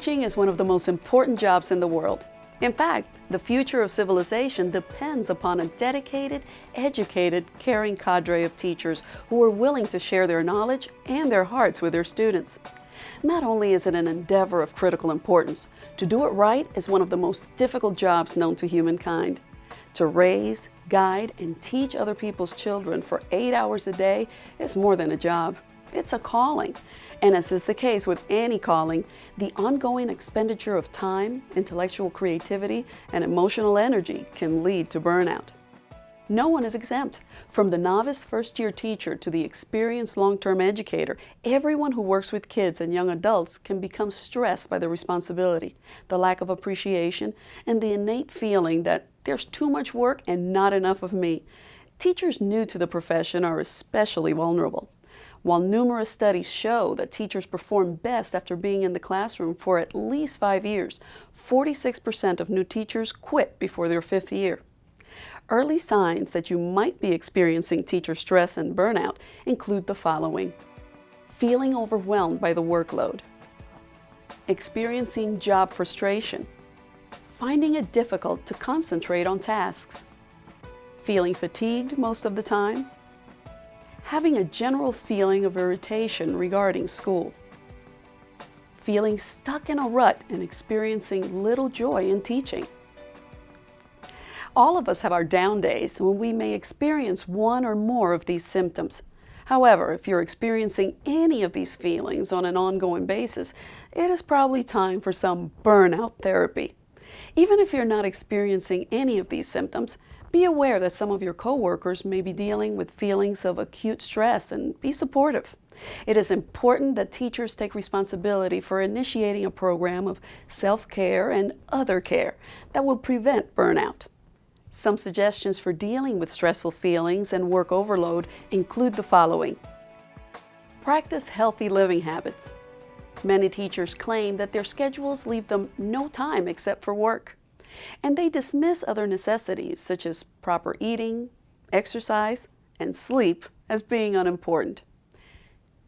Teaching is one of the most important jobs in the world. In fact, the future of civilization depends upon a dedicated, educated, caring cadre of teachers who are willing to share their knowledge and their hearts with their students. Not only is it an endeavor of critical importance, to do it right is one of the most difficult jobs known to humankind. To raise, guide, and teach other people's children for 8 hours a day is more than a job. It's a calling. And as is the case with any calling, the ongoing expenditure of time, intellectual creativity, and emotional energy can lead to burnout. No one is exempt. From the novice first-year teacher to the experienced long-term educator, everyone who works with kids and young adults can become stressed by the responsibility, the lack of appreciation, and the innate feeling that there's too much work and not enough of me. Teachers new to the profession are especially vulnerable. While numerous studies show that teachers perform best after being in the classroom for at least 5 years, 46% of new teachers quit before their 5th year. Early signs that you might be experiencing teacher stress and burnout include the following: feeling overwhelmed by the workload, experiencing job frustration, finding it difficult to concentrate on tasks, feeling fatigued most of the time, having a general feeling of irritation regarding school, feeling stuck in a rut and experiencing little joy in teaching. All of us have our down days when we may experience one or more of these symptoms. However, if you're experiencing any of these feelings on an ongoing basis, it is probably time for some burnout therapy. Even if you're not experiencing any of these symptoms, be aware that some of your coworkers may be dealing with feelings of acute stress and be supportive. It is important that teachers take responsibility for initiating a program of self-care and other care that will prevent burnout. Some suggestions for dealing with stressful feelings and work overload include the following. Practice healthy living habits. Many teachers claim that their schedules leave them no time except for work, and they dismiss other necessities such as proper eating, exercise, and sleep as being unimportant.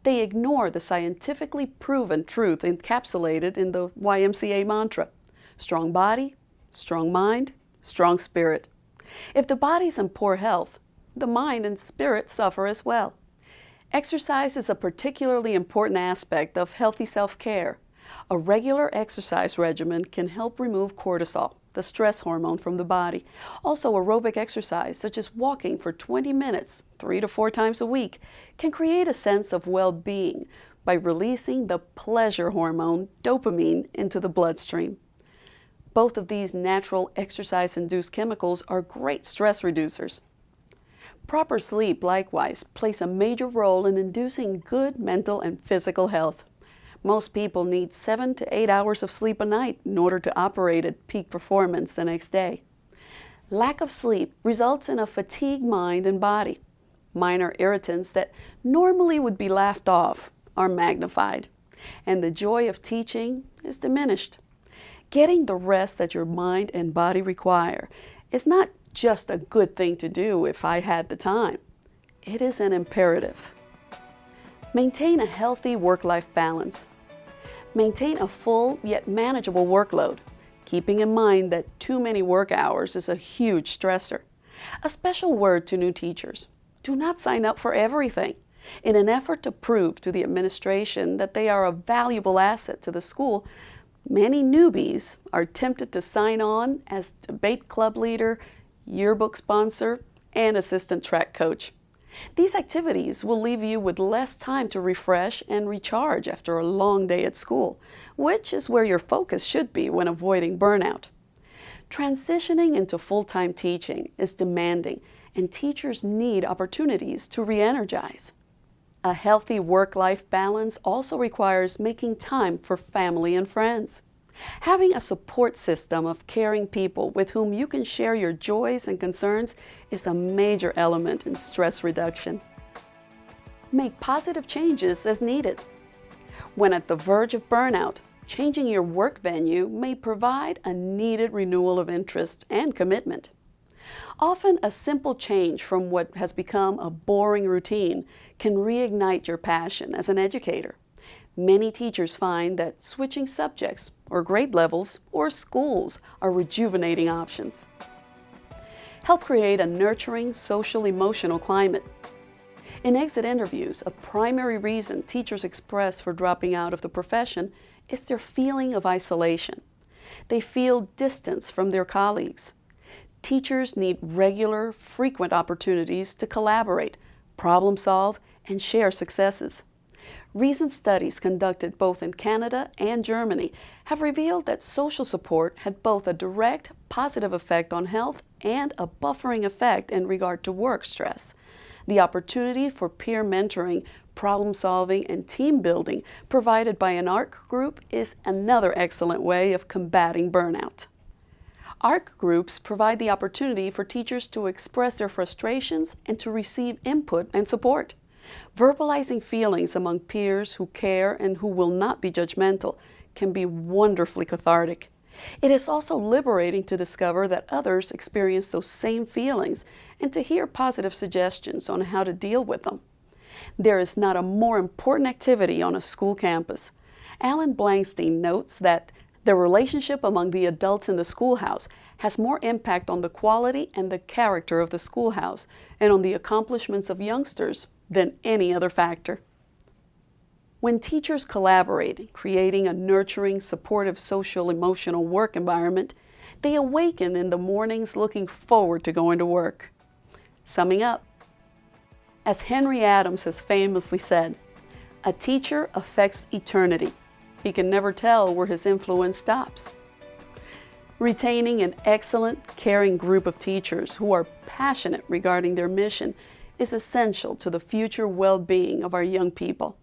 They ignore the scientifically proven truth encapsulated in the YMCA mantra: strong body, strong mind, strong spirit. If the body's in poor health, the mind and spirit suffer as well. Exercise is a particularly important aspect of healthy self-care. A regular exercise regimen can help remove cortisol, the stress hormone, from the body. Also, aerobic exercise, such as walking for 20 minutes, 3 to 4 times a week, can create a sense of well-being by releasing the pleasure hormone, dopamine, into the bloodstream. Both of these natural exercise-induced chemicals are great stress reducers. Proper sleep, likewise, plays a major role in inducing good mental and physical health. Most people need 7 to 8 hours of sleep a night in order to operate at peak performance the next day. Lack of sleep results in a fatigued mind and body. Minor irritants that normally would be laughed off are magnified, and the joy of teaching is diminished. Getting the rest that your mind and body require is not just a good thing to do if I had the time. It is an imperative. Maintain a healthy work-life balance. Maintain a full yet manageable workload, keeping in mind that too many work hours is a huge stressor. A special word to new teachers: do not sign up for everything. In an effort to prove to the administration that they are a valuable asset to the school, many newbies are tempted to sign on as debate club leader, yearbook sponsor, and assistant track coach. These activities will leave you with less time to refresh and recharge after a long day at school, which is where your focus should be when avoiding burnout. Transitioning into full-time teaching is demanding, and teachers need opportunities to re-energize. A healthy work-life balance also requires making time for family and friends. Having a support system of caring people with whom you can share your joys and concerns is a major element in stress reduction. Make positive changes as needed. When at the verge of burnout, changing your work venue may provide a needed renewal of interest and commitment. Often a simple change from what has become a boring routine can reignite your passion as an educator. Many teachers find that switching subjects or grade levels or schools are rejuvenating options. Help create a nurturing social-emotional climate. In exit interviews, a primary reason teachers express for dropping out of the profession is their feeling of isolation. They feel distance from their colleagues. Teachers need regular, frequent opportunities to collaborate, problem solve, and share successes. Recent studies conducted both in Canada and Germany have revealed that social support had both a direct positive effect on health and a buffering effect in regard to work stress. The opportunity for peer mentoring, problem solving, and team building provided by an ARC group is another excellent way of combating burnout. ARC groups provide the opportunity for teachers to express their frustrations and to receive input and support. Verbalizing feelings among peers who care and who will not be judgmental can be wonderfully cathartic. It is also liberating to discover that others experience those same feelings and to hear positive suggestions on how to deal with them. There is not a more important activity on a school campus. Alan Blankstein notes that the relationship among the adults in the schoolhouse has more impact on the quality and the character of the schoolhouse and on the accomplishments of youngsters than any other factor. When teachers collaborate, creating a nurturing, supportive, social-emotional work environment, they awaken in the mornings looking forward to going to work. Summing up, as Henry Adams has famously said, a teacher affects eternity. He can never tell where his influence stops. Retaining an excellent, caring group of teachers who are passionate regarding their mission is essential to the future well-being of our young people.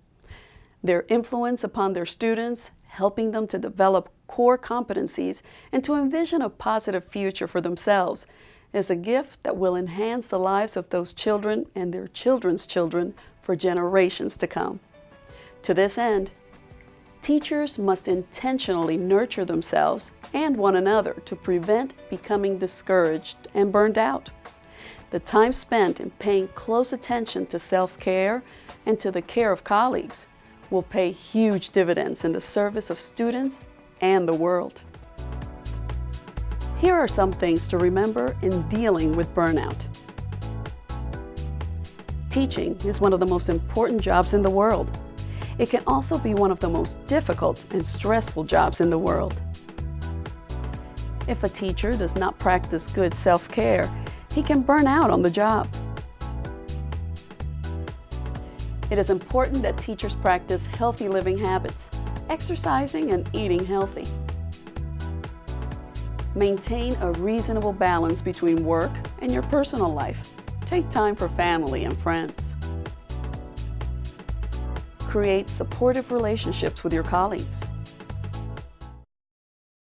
Their influence upon their students, helping them to develop core competencies and to envision a positive future for themselves, is a gift that will enhance the lives of those children and their children's children for generations to come. To this end, teachers must intentionally nurture themselves and one another to prevent becoming discouraged and burned out. The time spent in paying close attention to self-care and to the care of colleagues will pay huge dividends in the service of students and the world. Here are some things to remember in dealing with burnout. Teaching is one of the most important jobs in the world. It can also be one of the most difficult and stressful jobs in the world. If a teacher does not practice good self-care, he can burn out on the job. It is important that teachers practice healthy living habits, exercising and eating healthy. Maintain a reasonable balance between work and your personal life. Take time for family and friends. Create supportive relationships with your colleagues.